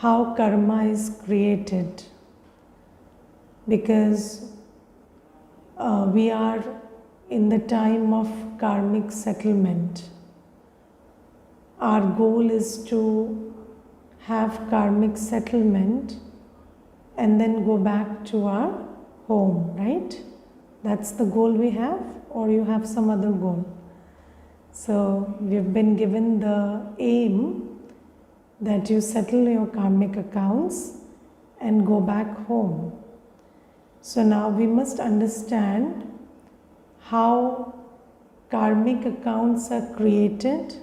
how karma is created, because we are in the time of karmic settlement. Our goal is to have karmic settlement and then go back to our home, right? That's the goal we have, or you have some other goal? So we've been given the aim that you settle your karmic accounts and go back home. So now we must understand how karmic accounts are created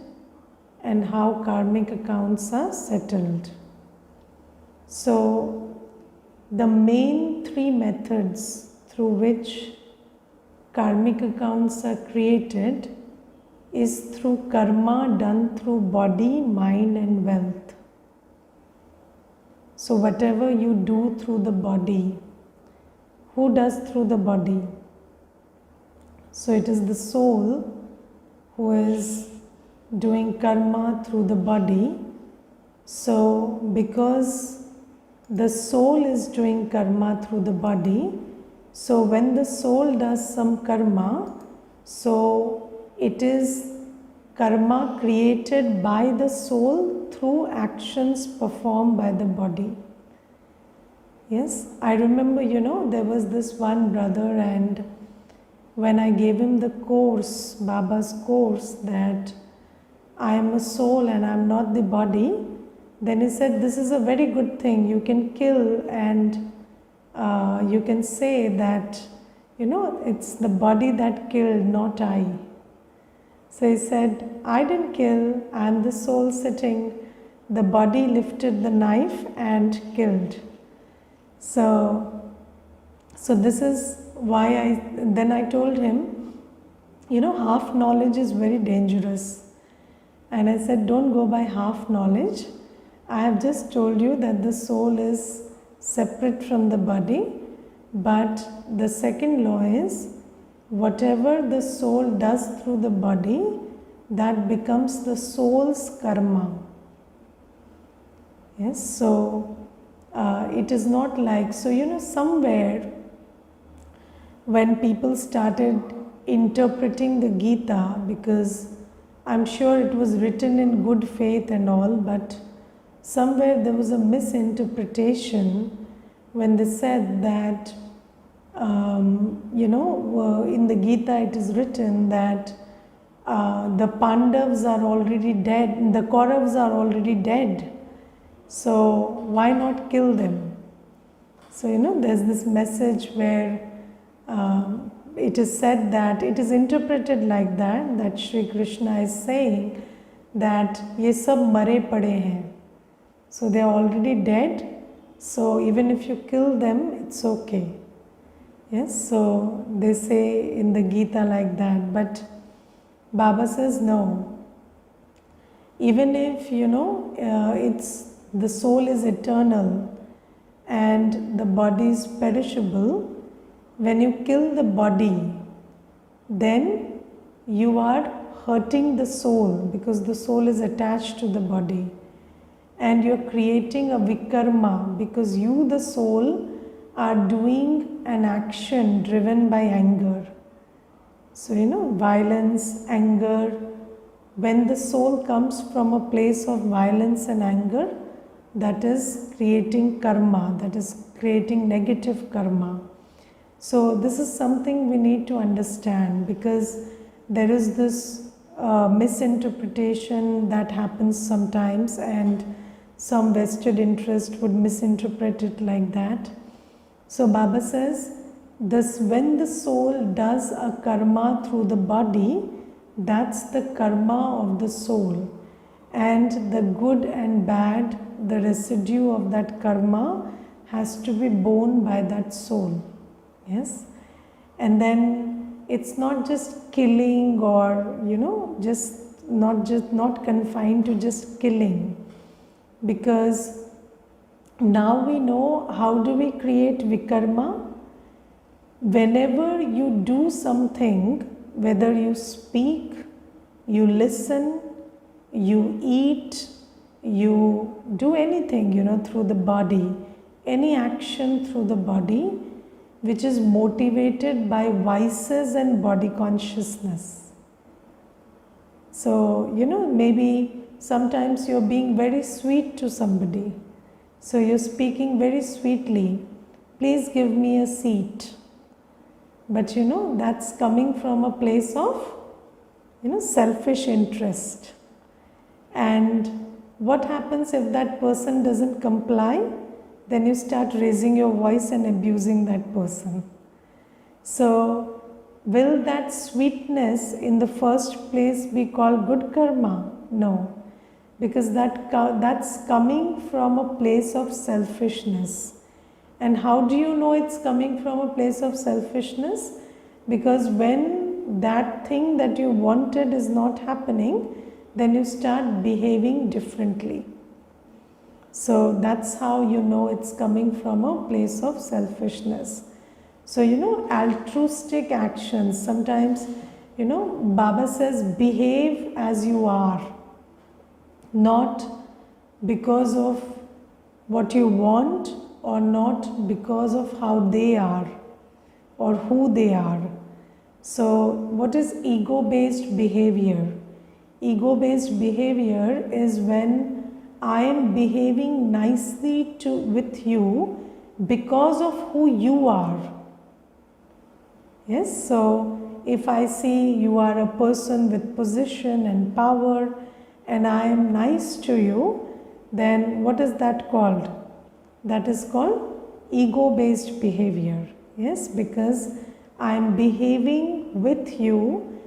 and how karmic accounts are settled. So the main three methods through which karmic accounts are created is through karma done through body, mind and wealth. So whatever you do through the body, who does through the body? So it is the soul who is doing karma through the body. So because the soul is doing karma through the body, so when the soul does some karma, so it is karma created by the soul through actions performed by the body. Yes, I remember, there was this one brother, and when I gave him the course, Baba's course, that I am a soul and I am not the body, then he said, this is a very good thing. You can kill and you can say that, it's the body that killed, not I. So he said, I didn't kill, I am the soul sitting. The body lifted the knife and killed. So this is why then I told him, half knowledge is very dangerous. And I said, don't go by half knowledge. I have just told you that the soul is separate from the body, but the second law is, whatever the soul does through the body, that becomes the soul's karma. Yes, so it is not like, somewhere when people started interpreting the Gita, because I'm sure it was written in good faith and all, but somewhere there was a misinterpretation when they said that, in the Gita it is written that the Pandavas are already dead, the Kauravas are already dead. So why not kill them? So, there's this message where it is said that, it is interpreted like that Shri Krishna is saying that ye sab mare pade hain. So they are already dead. So even if you kill them, it's okay. Yes, so they say in the Gita like that. But Baba says no. Even if, the soul is eternal and the body is perishable, when you kill the body, then you are hurting the soul, because the soul is attached to the body. And you are creating a vikarma, because you, the soul, are doing an action driven by anger. So, violence, anger. When the soul comes from a place of violence and anger, that is creating karma, that is creating negative karma. So this is something we need to understand, because there is this misinterpretation that happens sometimes, and some vested interest would misinterpret it like that. So Baba says, when the soul does a karma through the body, that's the karma of the soul. And the good and bad, the residue of that karma has to be borne by that soul. Yes? And then it's not just killing, or, not confined to just killing. Because now we know how do we create vikarma. Whenever you do something, whether you speak, you listen, you eat, you do anything, through the body, any action through the body which is motivated by vices and body consciousness. So, maybe sometimes you're being very sweet to somebody. So you're speaking very sweetly, please give me a seat. But that's coming from a place of, selfish interest. And what happens if that person doesn't comply? Then you start raising your voice and abusing that person. So, will that sweetness in the first place be called good karma? No, because that's coming from a place of selfishness. And how do you know it's coming from a place of selfishness? Because when that thing that you wanted is not happening, then you start behaving differently. So that's how you know it's coming from a place of selfishness. So, altruistic actions, sometimes, Baba says, behave as you are, not because of what you want or not because of how they are or who they are. So, what is ego-based behavior? Ego-based behavior is when I am behaving nicely with you because of who you are. Yes, so if I see you are a person with position and power and I am nice to you, then what is that called? That is called ego-based behavior. Yes, because I am behaving with you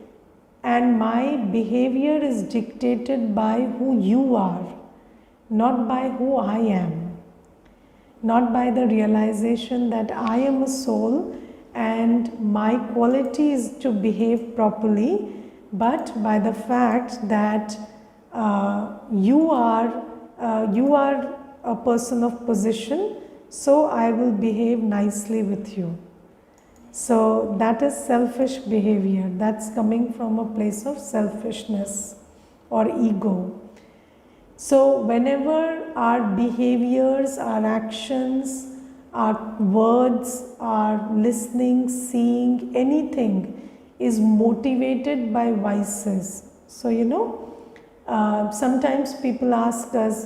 and my behavior is dictated by who you are, not by who I am, not by the realization that I am a soul and my quality is to behave properly, but by the fact that you are a person of position, so I will behave nicely with you. So that is selfish behavior. That's coming from a place of selfishness or ego. So whenever our behaviors, our actions, our words, our listening, seeing, anything is motivated by vices. So sometimes people ask us,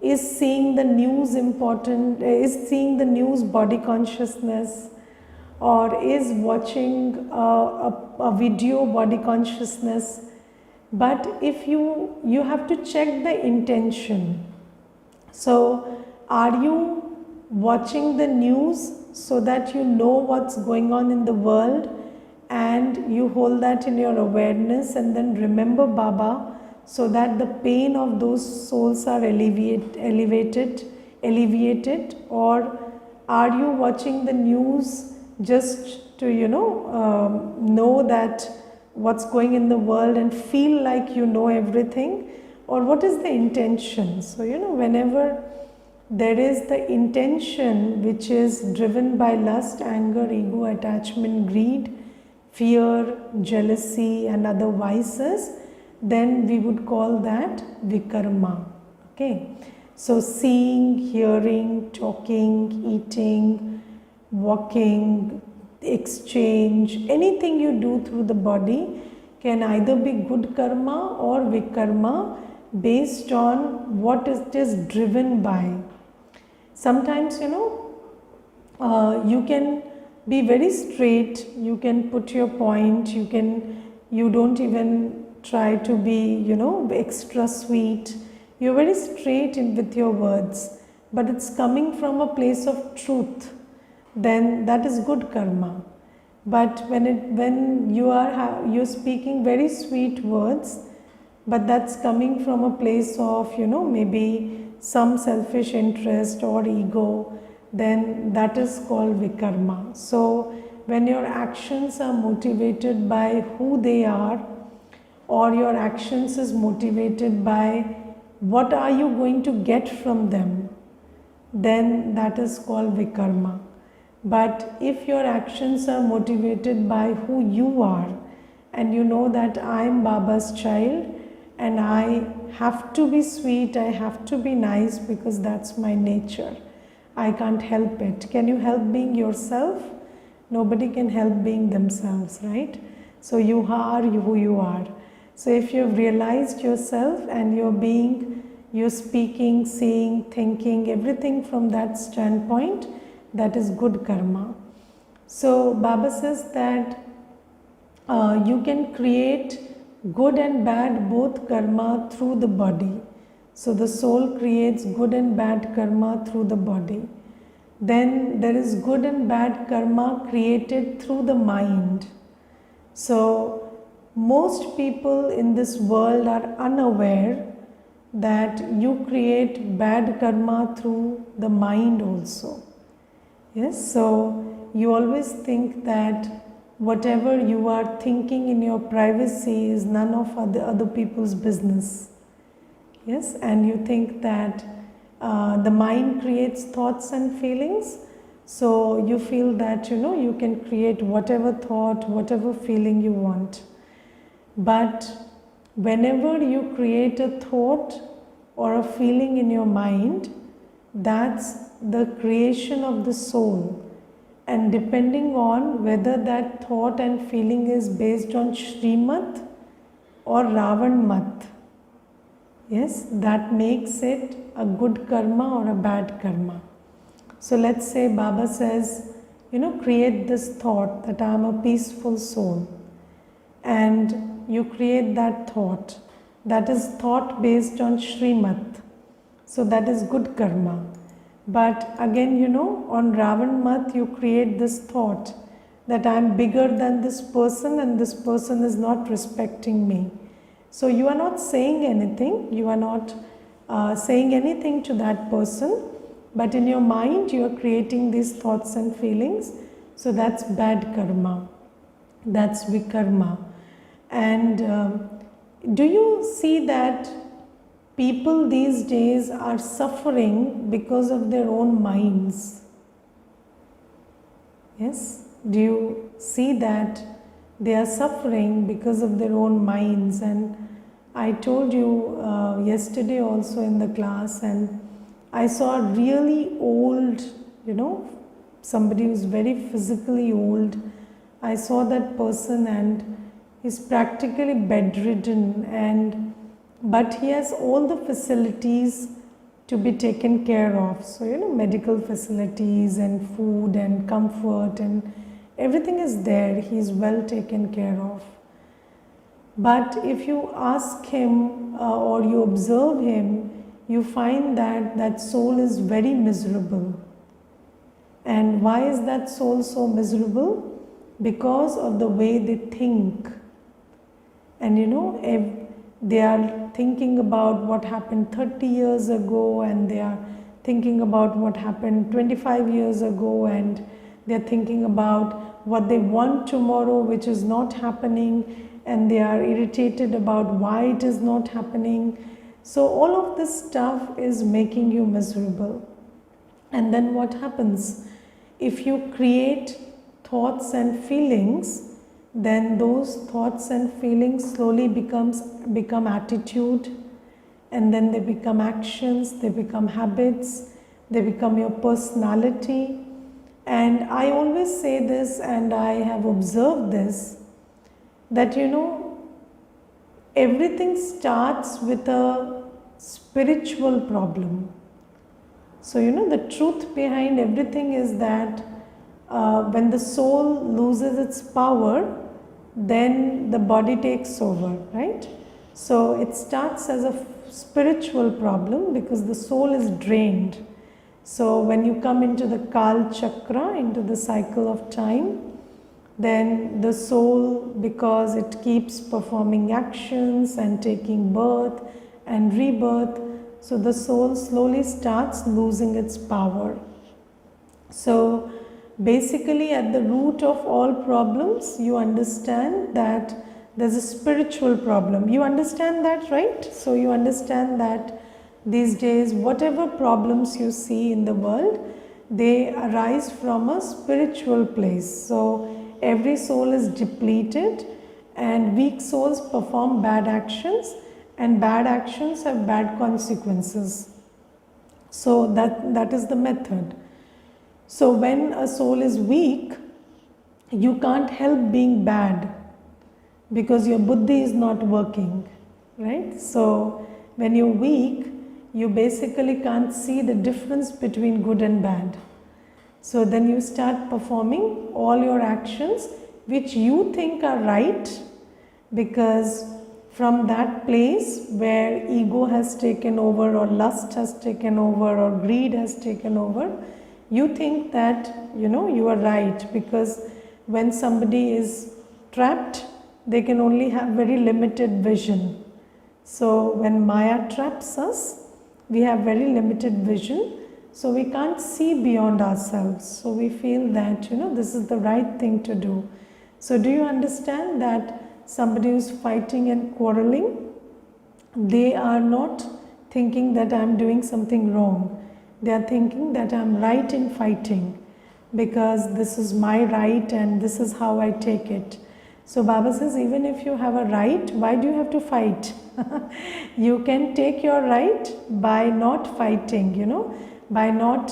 is seeing the news important? Is seeing the news body consciousness? Or is watching a video body consciousness? But if you have to check the intention. So are you watching the news so that you know what's going on in the world and you hold that in your awareness and then remember Baba so that the pain of those souls are alleviated? Or are you watching the news just to know that what's going in the world and feel like you know everything? Or what is the intention? So whenever there is the intention which is driven by lust, anger, ego, attachment, greed, fear, jealousy and other vices, then we would call that vikarma. Okay, so seeing, hearing, talking, eating, walking, exchange, anything you do through the body can either be good karma or vikarma based on what it is driven by. Sometimes you can be very straight, you can put your point, you don't even try to be extra sweet, you're very straight with your words, but it's coming from a place of truth, then that is good karma. But when you're speaking very sweet words, but that's coming from a place of maybe some selfish interest or ego, then that is called vikarma. So when your actions are motivated by who they are, or your actions is motivated by what are you going to get from them, then that is called vikarma. But if your actions are motivated by who you are and you know that I am Baba's child and I have to be sweet, I have to be nice because that's my nature. I can't help it. Can you help being yourself? Nobody can help being themselves, right? So you are who you are. So if you've realized yourself and you're speaking, seeing, thinking, everything from that standpoint, that is good karma. So Baba says that you can create good and bad both karma through the body. So the soul creates good and bad karma through the body. Then there is good and bad karma created through the mind. So most people in this world are unaware that you create bad karma through the mind also. Yes, so you always think that whatever you are thinking in your privacy is none of other people's business. Yes, and you think that the mind creates thoughts and feelings. So you feel that you can create whatever thought, whatever feeling you want. But whenever you create a thought or a feeling in your mind, that's the creation of the soul. And depending on whether that thought and feeling is based on Shrimat or Ravan-mat, yes, that makes it a good karma or a bad karma. So let's say Baba says, create this thought that I am a peaceful soul. And you create that thought. That is thought based on Shrimat. So that is good karma. But again, on Ravan Mat, you create this thought that I am bigger than this person and this person is not respecting me. So you are not saying anything, you are not saying anything to that person, but in your mind you are creating these thoughts and feelings. So that's bad karma, that's vikarma. And do you see that people these days are suffering because of their own minds? Yes, do you see that they are suffering because of their own minds? And I told you yesterday also in the class, and I saw a really old, somebody who's very physically old. I saw that person and he's practically bedridden, but he has all the facilities to be taken care of. So, medical facilities and food and comfort and everything is there. He's well taken care of. But if you ask him or you observe him, you find that that soul is very miserable. And why is that soul so miserable? Because of the way they think. And they are thinking about what happened 30 years ago, and they are thinking about what happened 25 years ago, and they are thinking about what they want tomorrow which is not happening, and they are irritated about why it is not happening. So all of this stuff is making you miserable. And then what happens? If you create thoughts and feelings, then those thoughts and feelings slowly become attitude, and then they become actions, they become habits, they become your personality. And I always say this, and I have observed this, that everything starts with a spiritual problem. So the truth behind everything is that when the soul loses its power, then the body takes over, right? So it starts as a spiritual problem because the soul is drained. So when you come into the Kal Chakra, into the cycle of time, then the soul, because it keeps performing actions and taking birth and rebirth, so the soul slowly starts losing its power. So basically, at the root of all problems, you understand that there's a spiritual problem. You understand that, right? So you understand that these days, whatever problems you see in the world, they arise from a spiritual place. So every soul is depleted, and weak souls perform bad actions, and bad actions have bad consequences. So that is the method. So when a soul is weak, you can't help being bad because your buddhi is not working, right? So when you're weak, you basically can't see the difference between good and bad. So then you start performing all your actions which you think are right, because from that place where ego has taken over, or lust has taken over, or greed has taken over, you think that you are right, because when somebody is trapped, they can only have very limited vision. So when Maya traps us, we have very limited vision, so we can't see beyond ourselves. So we feel that this is the right thing to do. So do you understand that somebody who's fighting and quarreling, they are not thinking that I'm doing something wrong. They are thinking that I'm right in fighting because this is my right and this is how I take it. So Baba says, even if you have a right, why do you have to fight? You can take your right by not fighting, by not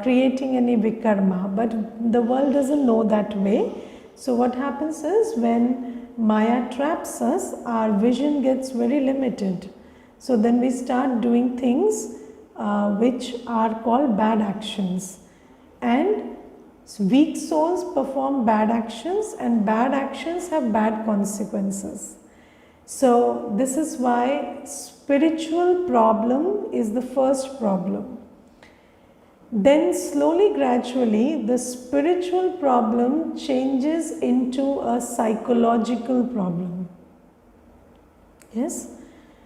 creating any vikarma. But the world doesn't know that way. So what happens is, when Maya traps us, our vision gets very limited. So then we start doing things which are called bad actions. And weak souls perform bad actions, and bad actions have bad consequences. So this is why spiritual problem is the first problem. Then slowly, gradually, the spiritual problem changes into a psychological problem. Yes?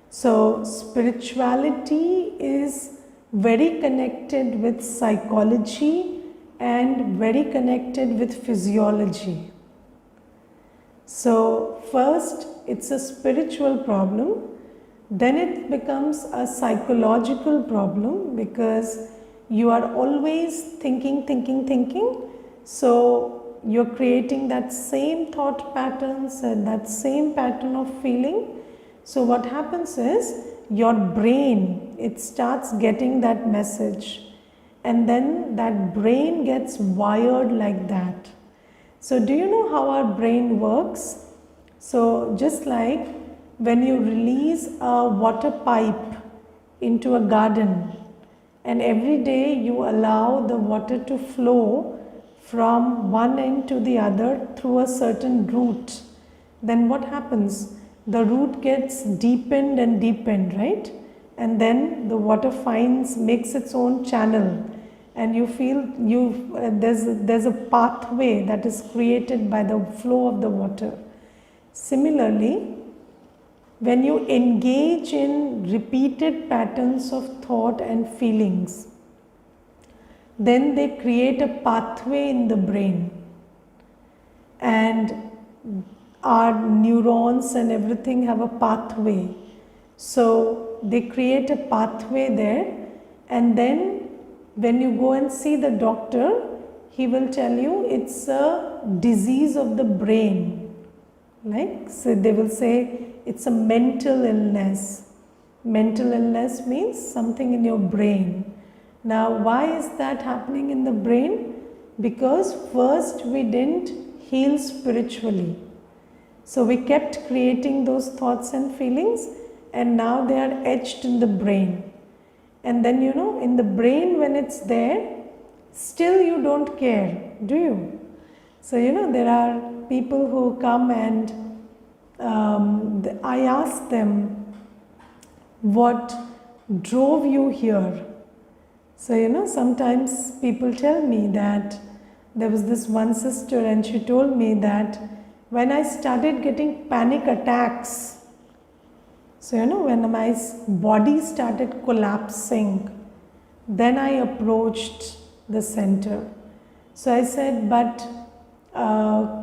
So spirituality is very connected with psychology and very connected with physiology. So first it's a spiritual problem, then it becomes a psychological problem, because you are always thinking. So you're creating that same thought patterns and that same pattern of feeling. So what happens is, your brain, it starts getting that message, and then that brain gets wired like that. So do you know how our brain works? So just like when you release a water pipe into a garden, and every day you allow the water to flow from one end to the other through a certain route, then what happens? The root gets deepened and deepened, right? And then the water makes its own channel, and you feel there's a pathway that is created by the flow of the water. Similarly, when you engage in repeated patterns of thought and feelings, then they create a pathway in the brain, and our neurons and everything have a pathway. So they create a pathway there, and then when you go and see the doctor, he will tell you it's a disease of the brain. So they will say it's a mental illness. Mental illness means something in your brain. Now, why is that happening in the brain? Because first we didn't heal spiritually. So we kept creating those thoughts and feelings, and now they are etched in the brain. And then in the brain, when it's there, still you don't care, do you? So there are people who come and I ask them, what drove you here? So sometimes people tell me that there was this one sister, and she told me that when I started getting panic attacks, so when my body started collapsing, then I approached the center. So I said, but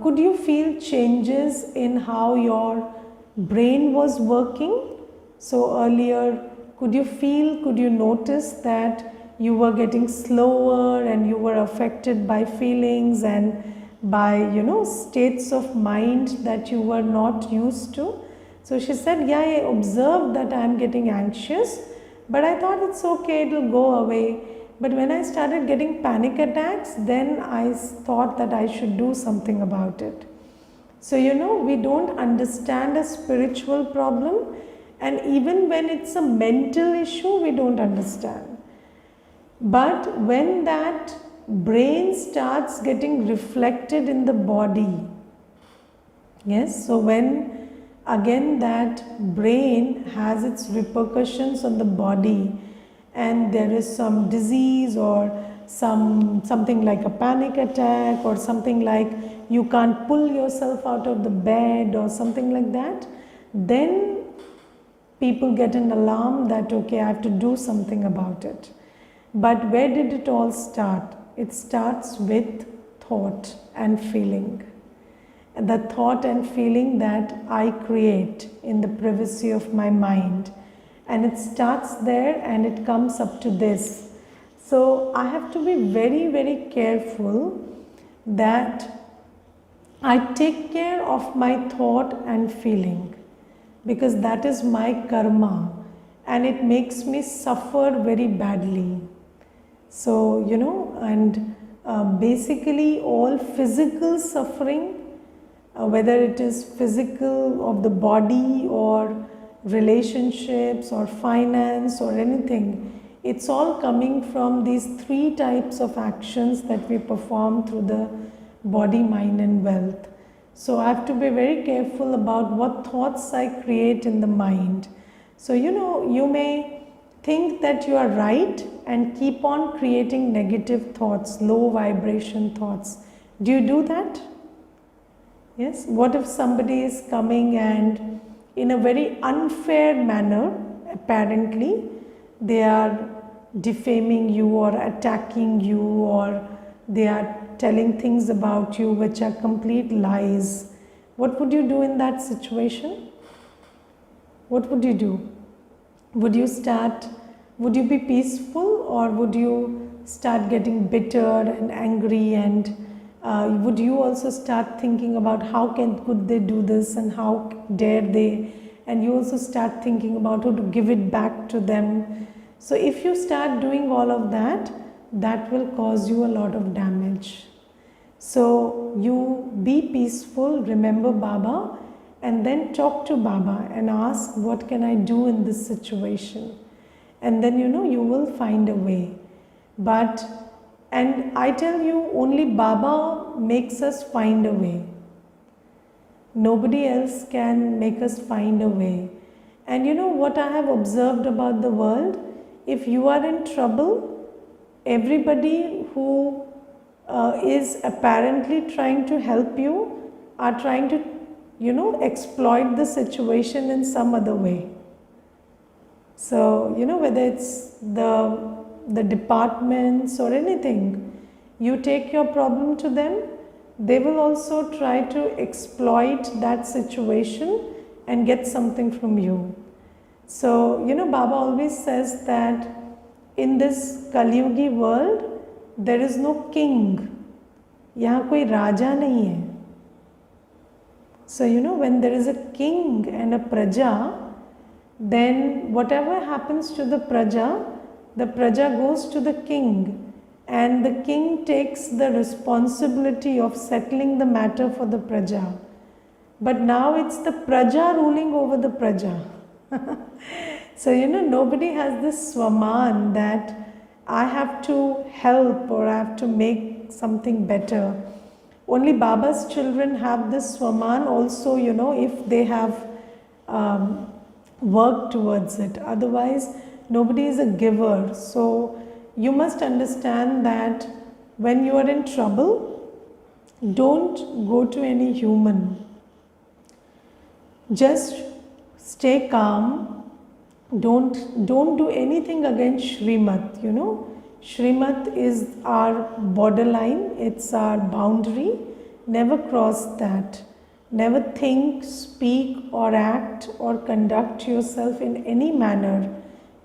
could you feel changes in how your brain was working? So earlier, could you notice that you were getting slower and you were affected by feelings and by states of mind that you were not used to? So she said, yeah, I observed that I am getting anxious, but I thought it's okay, it will go away. But when I started getting panic attacks, then I thought that I should do something about it. So, we don't understand a spiritual problem, and even when it's a mental issue, we don't understand. But when that brain starts getting reflected in the body, yes, so when again that brain has its repercussions on the body, and there is some disease or something like a panic attack or something like you can't pull yourself out of the bed or something like that, then people get an alarm that okay, I have to do something about it. But where did it all start? It starts with thought and feeling. The thought and feeling that I create in the privacy of my mind. And it starts there and it comes up to this. So I have to be very, very careful that I take care of my thought and feeling, because that is my karma and it makes me suffer very badly. So, and basically all physical suffering, whether it is physical of the body or relationships or finance or anything, it's all coming from these three types of actions that we perform through the body, mind and wealth. So I have to be very careful about what thoughts I create in the mind. So you may think that you are right and keep on creating negative thoughts, low vibration thoughts. Do you do that? Yes. What if somebody is coming and in a very unfair manner, apparently, they are defaming you or attacking you, or they are telling things about you which are complete lies? What would you do in that situation? What would you do? Would you be peaceful, or would you start getting bitter and angry, and would you also start thinking about how could they do this and how dare they, and you also start thinking about how to give it back to them. So if you start doing all of that, that will cause you a lot of damage. So you be peaceful, remember Baba, and then talk to Baba and ask, what can I do in this situation? And then you will find a way. And I tell you, only Baba makes us find a way. Nobody else can make us find a way. And what I have observed about the world, if you are in trouble, everybody who is apparently trying to help you are trying to exploit the situation in some other way. So whether it's the departments or anything, you take your problem to them, they will also try to exploit that situation and get something from you. So Baba always says that in this Kaliyugi world, there is no king. यहाँ कोई राजा नहीं है. So when there is a king and a praja, then whatever happens to the praja goes to the king, and the king takes the responsibility of settling the matter for the praja. But now it's the praja ruling over the praja. So nobody has this swaman that I have to help or I have to make something better. Only Baba's children have this swaman also, if they have worked towards it. Otherwise, nobody is a giver. So you must understand that when you are in trouble, don't go to any human. Just stay calm. Don't do anything against Shrimat. Shrimat is our borderline, it's our boundary. Never cross that. Never think, speak or act or conduct yourself in any manner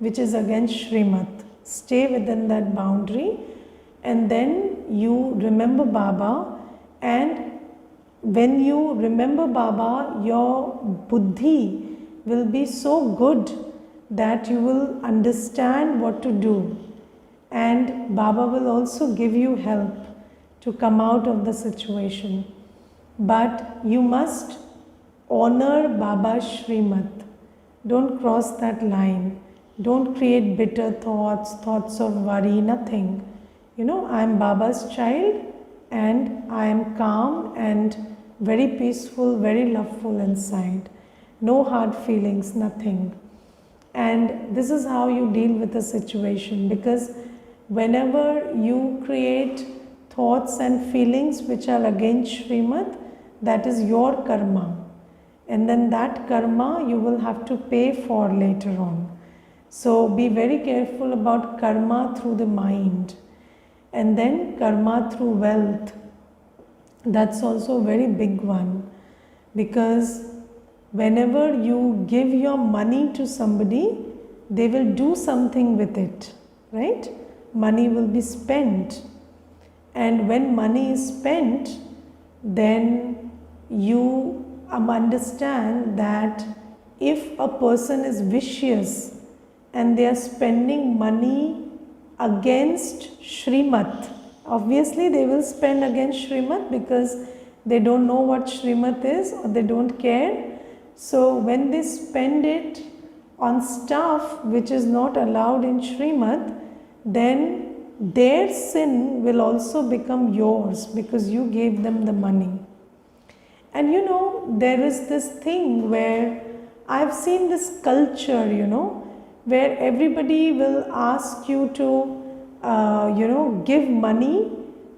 which is against Shrimat. Stay within that boundary, and then you remember Baba, and when you remember Baba, your buddhi will be so good that you will understand what to do. And Baba will also give you help to come out of the situation. But you must honor Baba's Shrimat. Don't cross that line. Don't create bitter thoughts, thoughts of worry, nothing. I am Baba's child and I am calm and very peaceful, very loveful inside. No hard feelings, nothing. And this is how you deal with a situation, because whenever you create thoughts and feelings which are against Srimad, that is your karma. And then that karma you will have to pay for later on. So be very careful about karma through the mind. And then karma through wealth. That's also a very big one. Because whenever you give your money to somebody, they will do something with it, right? Money will be spent. And when money is spent, then you understand that if a person is vicious and they are spending money against Shrimat, obviously they will spend against Shrimat because they don't know what Shrimat is or they don't care. So when they spend it on stuff which is not allowed in Shrimat, then their sin will also become yours because you gave them the money. And there is this thing where I've seen this culture, where everybody will ask you to, give money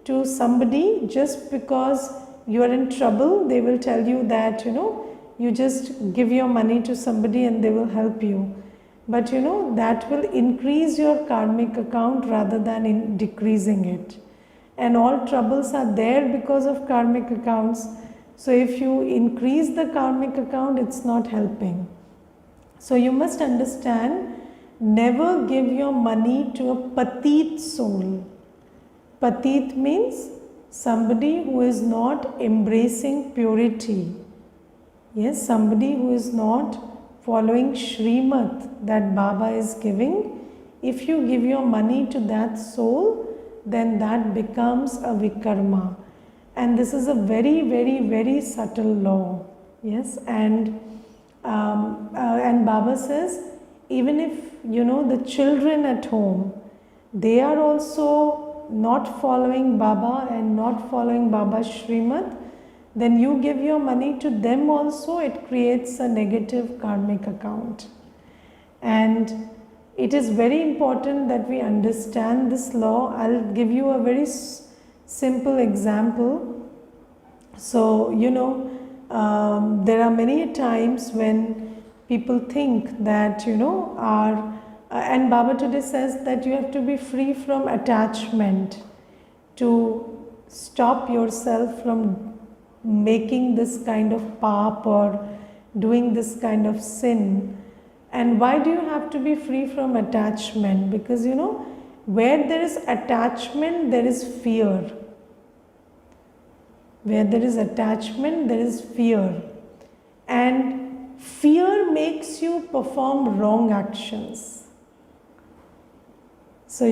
to somebody just because you are in trouble. They will tell you that, you just give your money to somebody and they will help you. But that will increase your karmic account rather than in decreasing it. And all troubles are there because of karmic accounts. So if you increase the karmic account, it's not helping. So you must understand, never give your money to a patit soul. Patit means somebody who is not embracing purity. Yes, somebody who is not following Shrimat that Baba is giving. If you give your money to that soul, then that becomes a vikarma. And this is a very, very, very subtle law. Yes, and Baba says, even if the children at home, they are also not following Baba and not following Baba's Shrimat, then you give your money to them also, it creates a negative karmic account. And it is very important that we understand this law. I'll give you a very simple example. So, there are many times when people think that, and Baba today says that you have to be free from attachment to stop yourself from making this kind of paap or doing this kind of sin. And why do you have to be free from attachment? Because where there is attachment, there is fear. Where there is attachment, there is fear. And fear makes you perform wrong actions. So,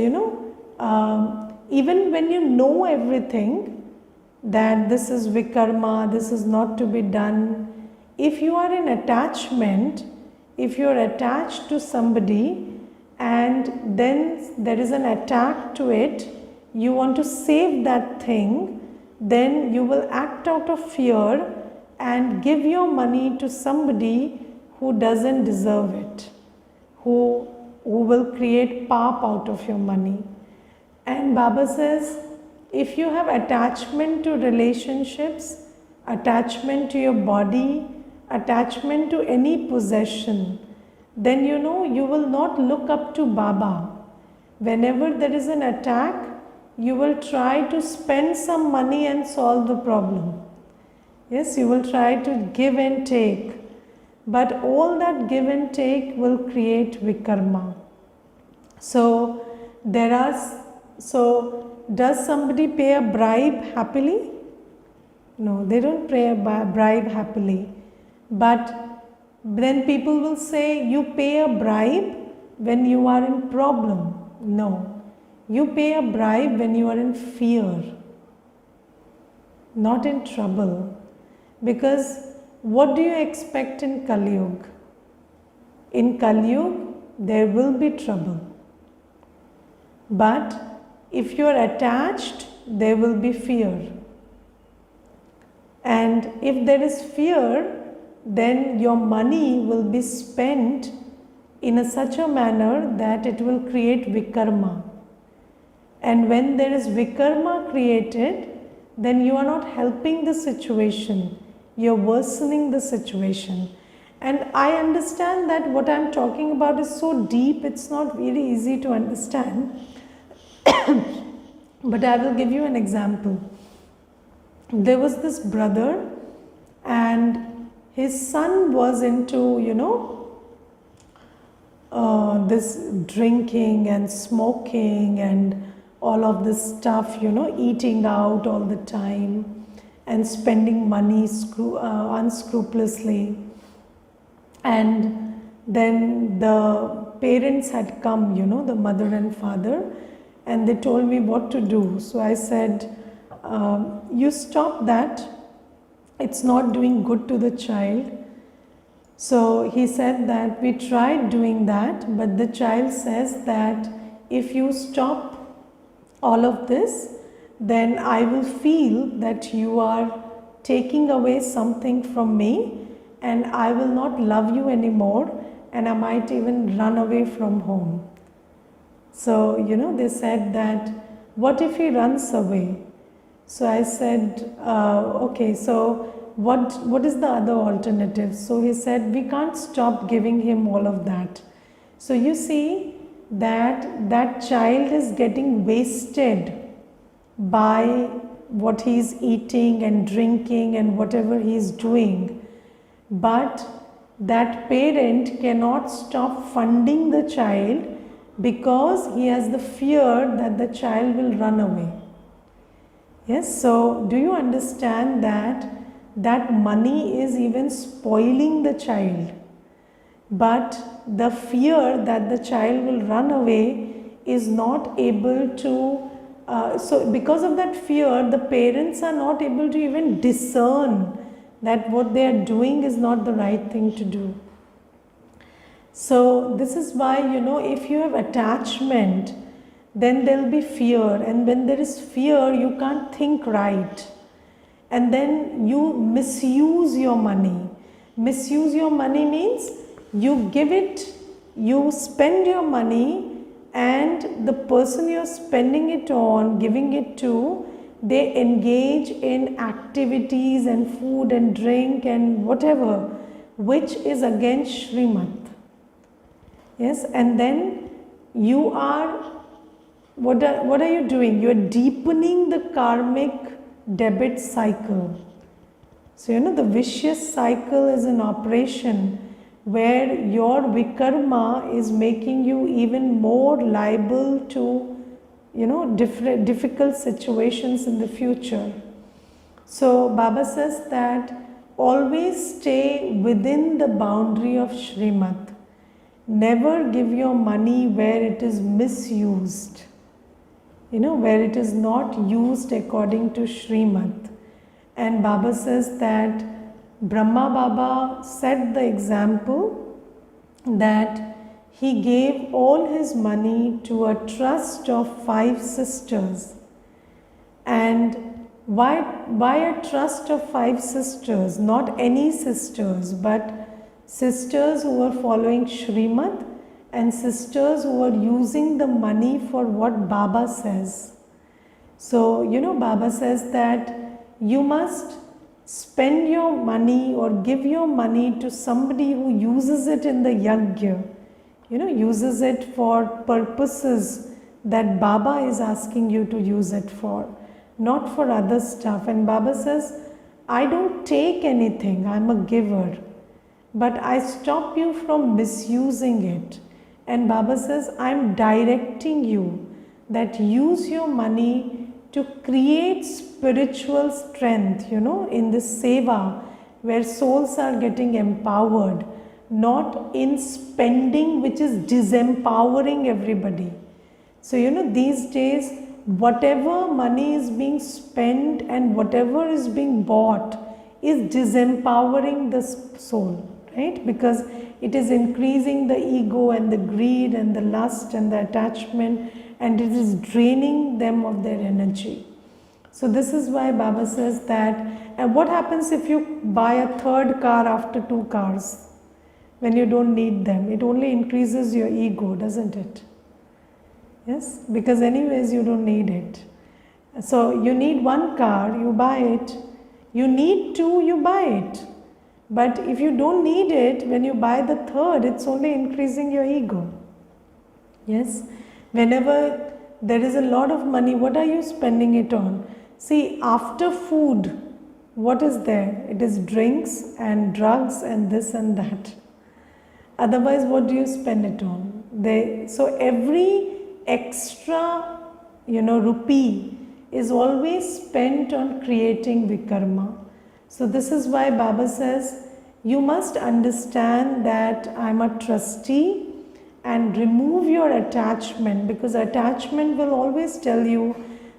even when you know everything, that this is vikarma, this is not to be done. If you are in attachment, if you are attached to somebody and then there is an attack to it, you want to save that thing, then you will act out of fear and give your money to somebody who doesn't deserve it, who will create paap out of your money. And Baba says, if you have attachment to relationships, attachment to your body, attachment to any possession, then you will not look up to Baba. Whenever there is an attack, you will try to spend some money and solve the problem. Yes, you will try to give and take. But all that give and take will create vikarma. So, does somebody pay a bribe happily? No, they don't pay a bribe happily. But Then people will say you pay a bribe when you are in problem. No, you pay a bribe when you are in fear, not in trouble. Because what do you expect in Kali Yuga? In Kali Yuga, there will be trouble. But if you are attached, there will be fear. And if there is fear, then your money will be spent in such a manner that it will create vikarma. And when there is vikarma created, then you are not helping the situation, you are worsening the situation. And I understand that what I am talking about is so deep, it's not very easy to understand. But I will give you an example. There was this brother, and his son was into, this drinking and smoking and all of this stuff, eating out all the time and spending money unscrupulously. And then the parents had come, the mother and father, and they told me what to do. So I said, you stop that, it's not doing good to the child. So he said that we tried doing that, but the child says that if you stop all of this, then I will feel that you are taking away something from me, and I will not love you anymore, and I might even run away from home. So, they said that, what if he runs away? So I said, okay, so what is the other alternative? So he said, we can't stop giving him all of that. So you see that child is getting wasted by what he is eating and drinking and whatever he is doing. But that parent cannot stop funding the child because he has the fear that the child will run away. Yes, so do you understand that money is even spoiling the child? But the fear that the child will run away is not able to, so because of that fear, the parents are not able to even discern that what they are doing is not the right thing to do. So this is why, if you have attachment, then there will be fear, and when there is fear, you can't think right, and then you misuse your money. Misuse your money means you give it, you spend your money, and the person you're spending it on, giving it to, they engage in activities and food and drink and whatever, which is against Srimad. Yes, and then you are, what are you doing? You are deepening the karmic debit cycle. So, the vicious cycle is in operation where your vikarma is making you even more liable to, difficult situations in the future. So, Baba says that always stay within the boundary of Srimad. Never give your money where it is misused, where it is not used according to Srimad. And Baba says that Brahma Baba set the example that he gave all his money to a trust of 5 sisters. And why a trust of 5 sisters? Not any sisters, but sisters who are following Srimad and sisters who are using the money for what Baba says. So, Baba says that you must spend your money or give your money to somebody who uses it in the yajna, uses it for purposes that Baba is asking you to use it for, not for other stuff. And Baba says, I don't take anything, I'm a giver, but I stop you from misusing it. And Baba says, I'm directing you that use your money to create spiritual strength, in this seva where souls are getting empowered. not in spending, which is disempowering everybody. So, these days, whatever money is being spent and whatever is being bought is disempowering the soul, right? Because it is increasing the ego and the greed and the lust and the attachment, and it is draining them of their energy. So this is why Baba says that, and what happens if you buy a third car after 2 cars? When you don't need them, it only increases your ego, doesn't it? Yes, because anyways you don't need it. So you need 1 car, you buy it. You need 2, you buy it. But if you don't need it, when you buy the third, it's only increasing your ego. Yes, whenever there is a lot of money, what are you spending it on? See, after food, what is there? It is drinks and drugs and this and that. Otherwise, what do you spend it on? So every extra, rupee is always spent on creating vikarma. So this is why Baba says, you must understand that I'm a trustee, and remove your attachment, because attachment will always tell you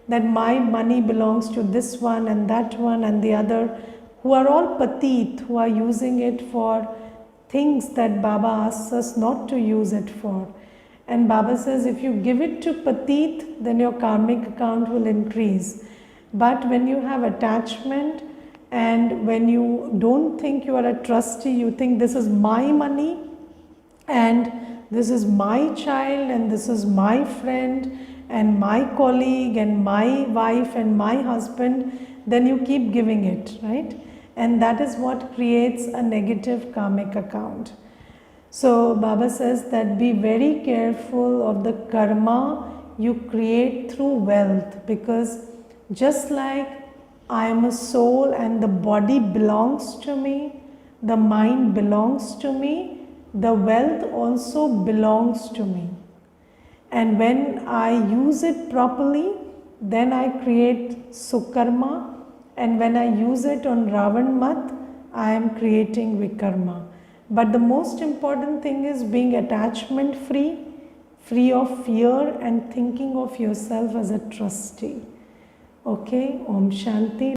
that my money belongs to this one and that one and the other, who are all patit, who are using it for things that Baba asks us not to use it for. And Baba says, if you give it to patit, then your karmic account will increase. But when you have attachment, and when you don't think you are a trustee, you think this is my money, and this is my child, and this is my friend, and my colleague, and my wife, and my husband, then you keep giving it, right? And that is what creates a negative karmic account. So Baba says that be very careful of the karma you create through wealth, because just like I am a soul and the body belongs to me, the mind belongs to me, the wealth also belongs to me. And when I use it properly, then I create sukarma, and when I use it on Ravan Mat, I am creating vikarma. But the most important thing is being attachment free, free of fear, and thinking of yourself as a trustee. Okay, Om Shanti.